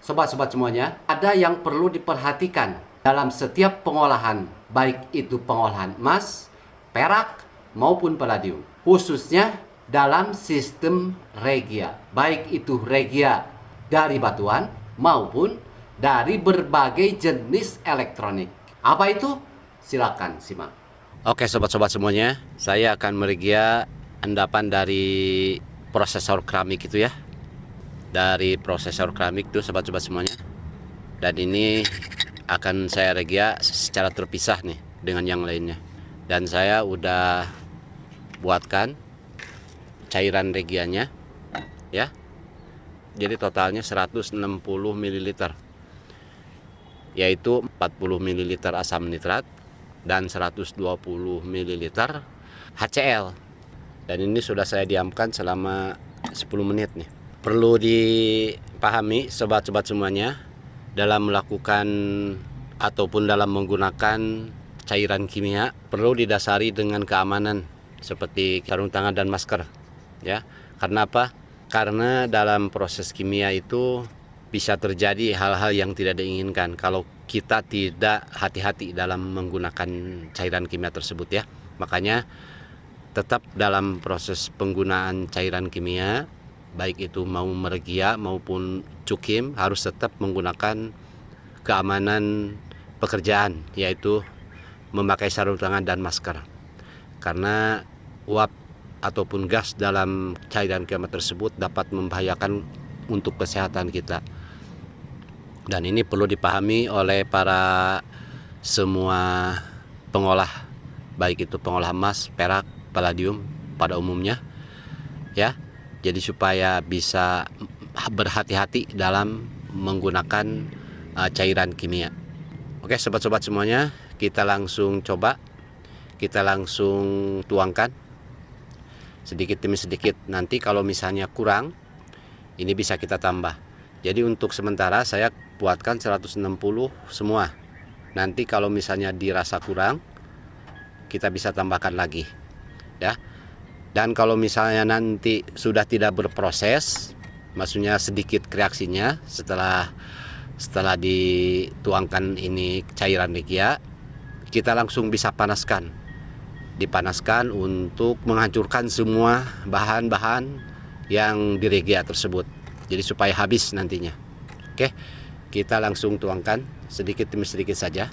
sobat-sobat semuanya, ada yang perlu diperhatikan dalam setiap pengolahan, baik itu pengolahan emas, perak, maupun palladium. Khususnya dalam sistem regia, baik itu regia dari batuan maupun dari berbagai jenis elektronik. Apa itu? Silakan simak. Oke sobat-sobat semuanya, saya akan meregia endapan dari prosesor keramik itu ya. Dari prosesor keramik tuh sobat-sobat semuanya. Dan ini akan saya regia secara terpisah nih dengan yang lainnya. Dan saya udah buatkan cairan regianya ya. Jadi totalnya 160 ml. Yaitu 40 ml asam nitrat dan 120 ml HCl. Dan ini sudah saya diamkan selama 10 menit nih. Perlu dipahami sobat-sobat semuanya, dalam melakukan ataupun dalam menggunakan cairan kimia perlu didasari dengan keamanan seperti sarung tangan dan masker ya. Karena apa? Karena dalam proses kimia itu bisa terjadi hal-hal yang tidak diinginkan kalau kita tidak hati-hati dalam menggunakan cairan kimia tersebut ya. Makanya tetap dalam proses penggunaan cairan kimia, baik itu mau meregia maupun cukim, harus tetap menggunakan keamanan pekerjaan, yaitu memakai sarung tangan dan masker. Karena uap ataupun gas dalam cairan kimia tersebut dapat membahayakan untuk kesehatan kita. Dan ini perlu dipahami oleh para semua pengolah, baik itu pengolah emas, perak, palladium pada umumnya ya. Jadi supaya bisa berhati-hati dalam menggunakan cairan kimia. Oke sobat-sobat semuanya, kita langsung coba, kita langsung tuangkan sedikit demi sedikit. Nanti kalau misalnya kurang, ini bisa kita tambah. Jadi untuk sementara saya buatkan 160 semua. Nanti kalau misalnya dirasa kurang, kita bisa tambahkan lagi ya. Dan kalau misalnya nanti sudah tidak berproses, maksudnya sedikit reaksinya setelah dituangkan ini cairan regia, kita langsung bisa panaskan. Dipanaskan untuk menghancurkan semua bahan-bahan yang di regia tersebut. Jadi supaya habis nantinya. Oke, kita langsung tuangkan sedikit demi sedikit saja.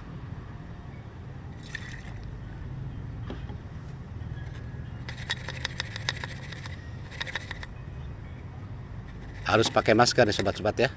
Harus pakai masker nih sobat-sobat ya.